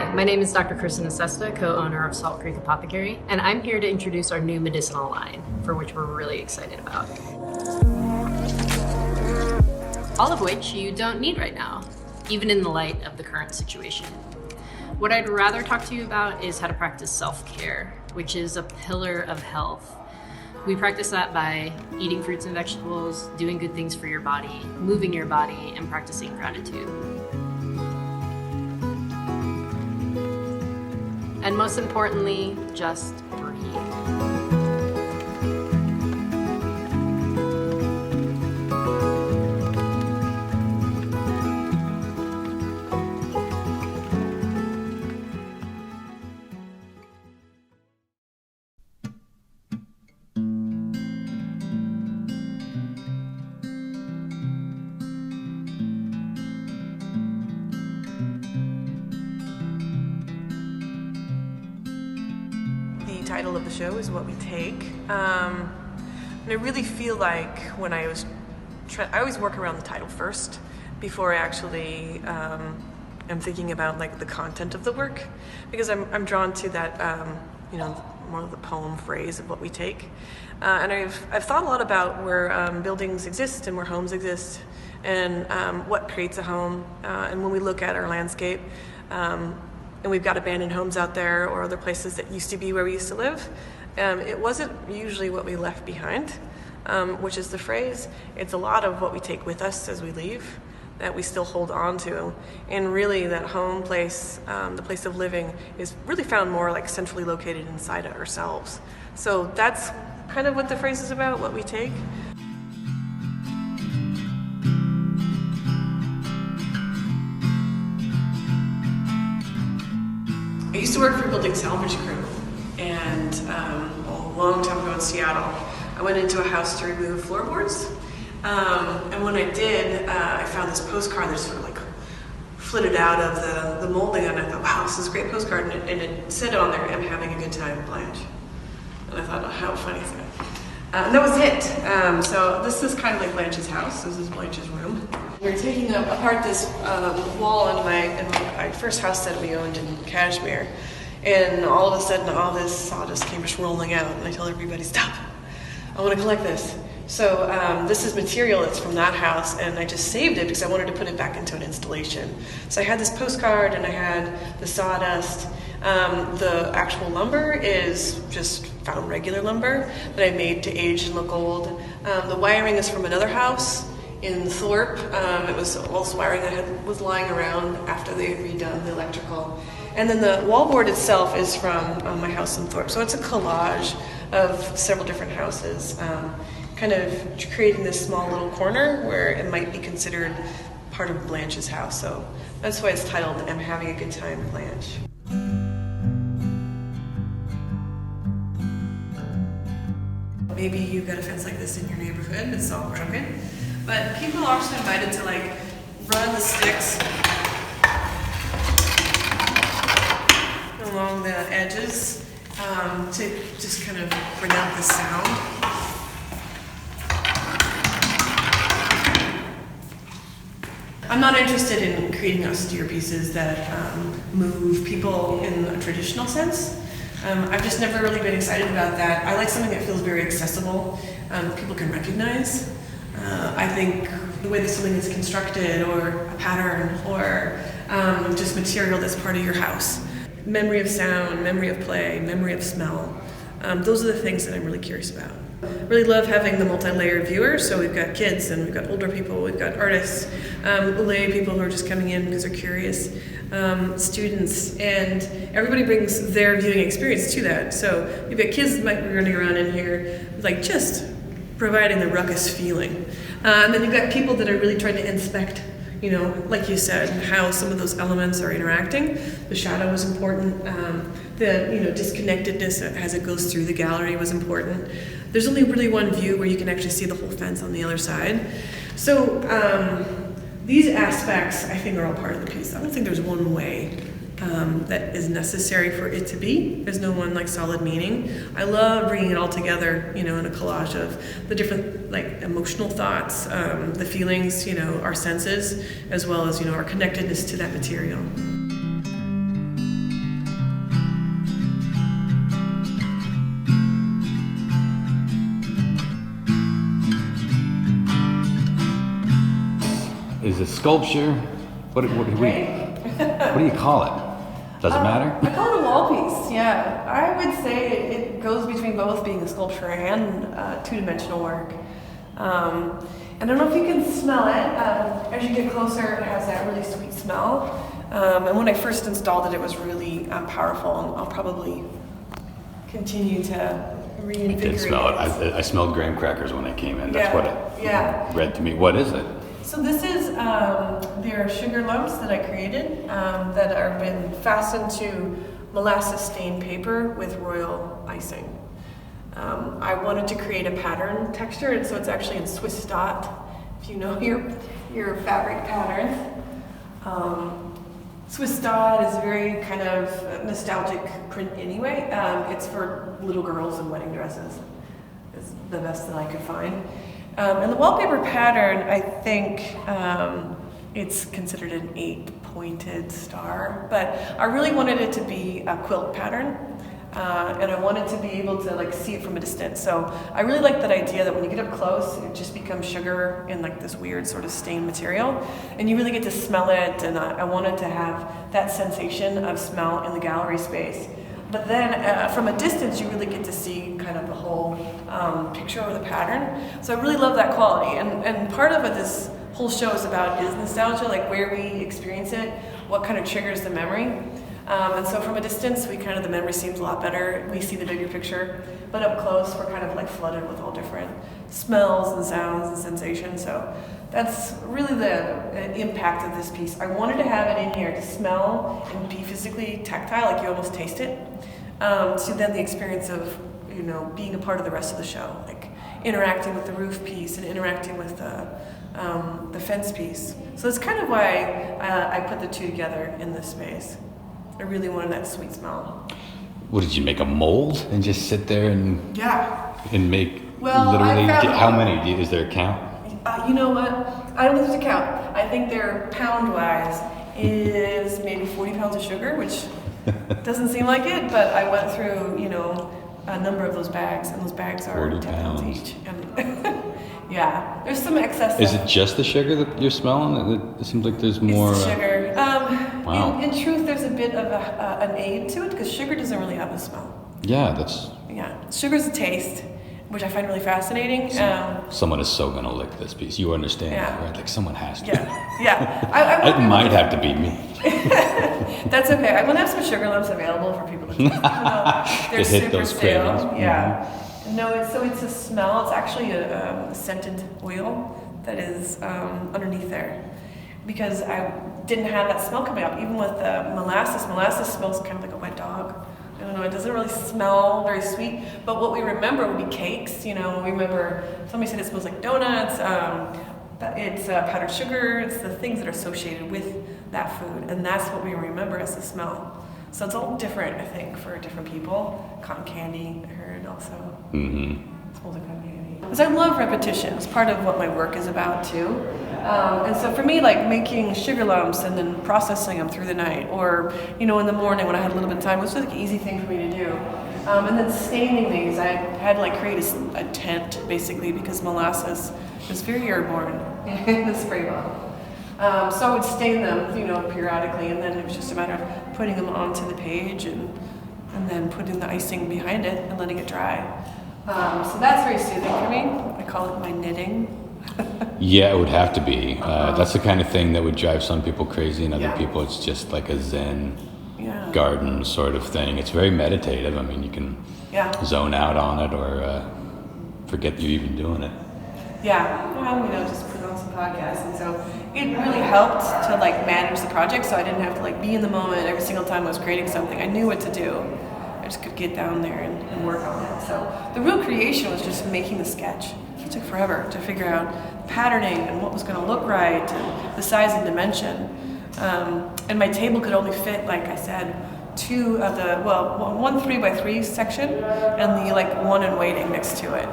Hi, my name is Dr. Kristen Acesta, co-owner of Salt Creek Apothecary, and I'm here to introduce our new medicinal line, for which we're really excited about. All of which you don't need right now, even in the light of the current situation. What I'd rather talk to you about is how to practice self-care, which is a pillar of health. We practice that by eating fruits and vegetables, doing good things for your body, moving your body, and practicing gratitude. And most importantly, just breathe. The title of the show is What We Take. And I really feel like when I always work around the title first before I actually am thinking about like the content of the work, because I'm drawn to that more of the poem phrase of what we take. And I've thought a lot about where buildings exist and where homes exist, and what creates a home. And when we look at our landscape, and we've got abandoned homes out there or other places that used to be where we used to live, it wasn't usually what we left behind, which is the phrase. It's a lot of what we take with us as we leave that we still hold on to. And really that home place, the place of living, is really found more like centrally located inside of ourselves. So that's kind of what the phrase is about, what we take. I used to work for a building salvage crew, and a long time ago in Seattle, I went into a house to remove floorboards. And when I did, I found this postcard that sort of like flitted out of the molding, and I thought, wow, this is a great postcard, and it said on there, "I'm having a good time, Blanche." And I thought, oh, how funny is that? And that was it. So this is kind of like Blanche's house. This is Blanche's room. We were taking apart this wall in my first house that we owned in Kashmir, and all of a sudden all this sawdust came just rolling out, and I told everybody, stop, I want to collect this. So this is material that's from that house, and I just saved it because I wanted to put it back into an installation. So I had this postcard, and I had the sawdust. The actual lumber is just found regular lumber that I made to age and look old. The wiring is from another house in Thorpe. It was all this wiring that was lying around after they had redone the electrical. And then the wallboard itself is from my house in Thorpe. So it's a collage of several different houses, kind of creating this small little corner where it might be considered part of Blanche's house. So that's why it's titled "I'm Having a Good Time, Blanche." Maybe you've got a fence like this in your neighborhood that's all crooked, but people are also invited to like run the sticks along the edges to just kind of bring out the sound. I'm not interested in creating austere pieces that move people in a traditional sense. I've just never really been excited about that. I like something that feels very accessible, people can recognize. I think the way that something is constructed, or a pattern, or just material that's part of your house. Memory of sound, memory of play, memory of smell. Those are the things that I'm really curious about. I really love having the multi-layered viewer, so we've got kids, and we've got older people, we've got artists, lay people who are just coming in because they're curious, students, and everybody brings their viewing experience to that. So you've got kids that might be running around in here, like just providing the ruckus feeling. And then you've got people that are really trying to inspect, like you said, how some of those elements are interacting. The shadow was important. The disconnectedness as it goes through the gallery was important. There's only really one view where you can actually see the whole fence on the other side. So these aspects, I think, are all part of the piece. I don't think there's one way that is necessary for it to be. There's no one like solid meaning. I love bringing it all together, in a collage of the different like emotional thoughts, the feelings, our senses, as well as our connectedness to that material. is it sculpture? What do you call it? Does it matter? I call it a wall piece, yeah. I would say it goes between both being a sculpture and two-dimensional work. I don't know if you can smell it. As you get closer, it has that really sweet smell. And when I first installed it, it was really powerful, and I'll probably continue to reinvigorate I did smell it. I smelled graham crackers when I came in. That's what it read to me. What is it? So this is, they're sugar lumps that I created that are been fastened to molasses stained paper with royal icing. I wanted to create a pattern texture, and so it's actually in Swiss dot, if you know your fabric patterns. Swiss dot is very kind of nostalgic print anyway. It's for little girls in wedding dresses. It's the best that I could find. And the wallpaper pattern, I think it's considered an 8-pointed star, but I really wanted it to be a quilt pattern. And I wanted to be able to like see it from a distance. So I really like that idea that when you get up close, it just becomes sugar in like this weird sort of stained material. And you really get to smell it, and I wanted to have that sensation of smell in the gallery space. But then from a distance, you really get to see kind of the whole picture or the pattern. So I really love that quality. And part of what this whole show is about is nostalgia, like where we experience it, what kind of triggers the memory. And so from a distance, the memory seems a lot better. We see the bigger picture, but up close, we're kind of like flooded with all different smells and sounds and sensations. So that's really the impact of this piece. I wanted to have it in here to smell and be physically tactile, like you almost taste it. To then the experience of, being a part of the rest of the show, like interacting with the roof piece and interacting with the fence piece. So that's kind of why I put the two together in this space. I really wanted that sweet smell. What did you make, a mold and just sit there and make literally? How many? Is there a count? You know what? I don't think there's a count. I think they're pound-wise is maybe 40 pounds of sugar, which doesn't seem like it, but I went through a number of those bags, and those bags are 40 10 pounds each. And yeah, there's some excess. Is it just the sugar that you're smelling? It seems like there's more. It's the sugar. Wow. In truth, there's a bit of an aid to it because sugar doesn't really have a smell. Yeah, that's. Yeah, sugar's a taste, which I find really fascinating. Someone is so gonna lick this piece. You understand that, right? Like someone has to. Yeah. It might have to be me. That's okay. I'm gonna have some sugar lumps available for people to taste. They're hit super those stale. cravings. Yeah. No, it's a smell. It's actually a scented oil that is underneath there, because I didn't have that smell coming up. Even with the molasses, molasses smells kind of like a wet dog. I don't know, it doesn't really smell very sweet, but what we remember would be cakes. We remember, somebody said it smells like donuts, it's powdered sugar, it's the things that are associated with that food, and that's what we remember as the smell. So it's all different, I think, for different people. Cotton candy, I heard also. Mm-hmm. It smells like cotton candy. Because I love repetition. It's part of what my work is about, too. And so for me, like making sugar lumps and then processing them through the night, or, in the morning when I had a little bit of time, it was like an easy thing for me to do. And then staining these, I had to create a tent, basically, because molasses is very airborne in the spray bottle. So I would stain them, periodically, and then it was just a matter of putting them onto the page and then putting the icing behind it and letting it dry. So that's very soothing for me. I call it my knitting. Yeah, it would have to be. That's the kind of thing that would drive some people crazy, and other people it's just like a Zen garden sort of thing. It's very meditative. I mean, you can zone out on it or forget you're even doing it. Yeah, well, just put on some podcasts, and so it really helped to manage the project, so I didn't have to be in the moment every single time I was creating something. I knew what to do. I just could get down there and work on it. So the real creation was just making the sketch. It took forever to figure out patterning and what was going to look right, and the size and dimension. And my table could only fit, like I said, two of the one 3x3 section and the one in waiting next to it.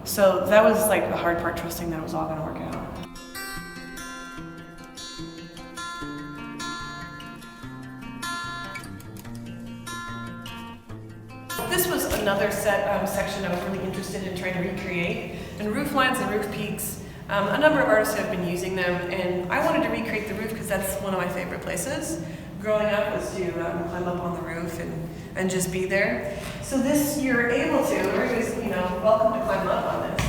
So that was the hard part, trusting that it was all going to work out. This was another section I was really interested in trying to recreate. And roof lines and roof peaks A number of artists have been using them, and I wanted to recreate the roof because that's one of my favorite places. Growing up was to climb up on the roof and just be there. So this, you're able to, everybody's, welcome to climb up on this.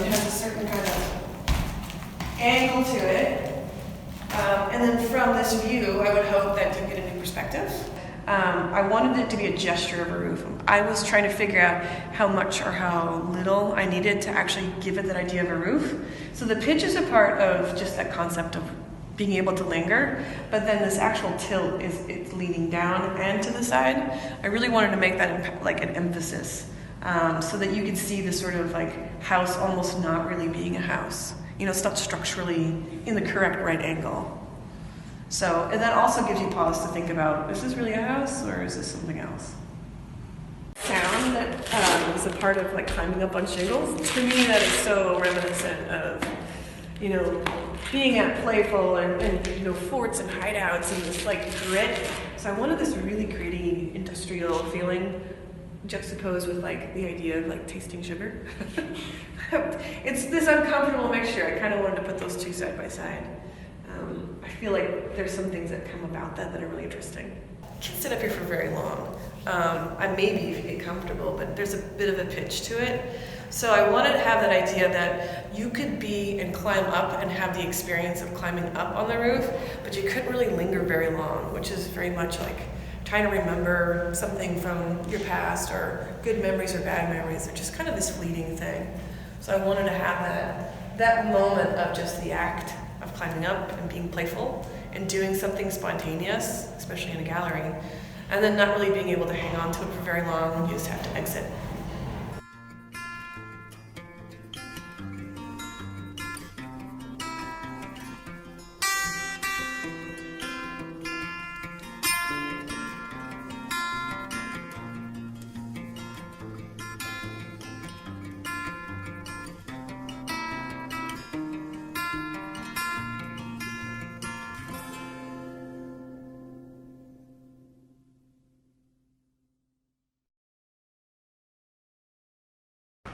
It has a certain kind of angle to it. And then from this view, I would hope that you get a new perspective. I wanted it to be a gesture of a roof. I was trying to figure out how much or how little I needed to actually give it that idea of a roof. So the pitch is a part of just that concept of being able to linger, but then this actual tilt it's leaning down and to the side. I really wanted to make that like an emphasis, so that you could see the sort of like house almost not really being a house. It's not structurally in the correct right angle. So, and that also gives you pause to think about, is this really a house or is this something else? Sound that is a part of like climbing up on shingles, to me that is so reminiscent of, being at playful and forts and hideouts and this like grit. So I wanted this really gritty industrial feeling juxtaposed with like the idea of like tasting sugar. It's this uncomfortable mixture. I kind of wanted to put those two side by side. I feel like there's some things that come about that are really interesting. I can't sit up here for very long. I maybe get comfortable, but there's a bit of a pitch to it. So I wanted to have that idea that you could be and climb up and have the experience of climbing up on the roof, but you couldn't really linger very long, which is very much like trying to remember something from your past or good memories or bad memories, or just kind of this fleeting thing. So I wanted to have that moment of just the act of climbing up and being playful and doing something spontaneous, especially in a gallery, and then not really being able to hang on to it for very long. You just have to exit.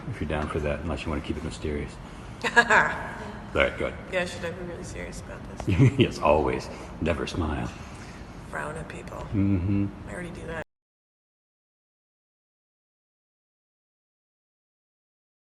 If you're down for that, unless you want to keep it mysterious. All right, good. Yeah, should I be really serious about this? Yes, always. Never smile. Frown at people. Mm-hmm. I already do that.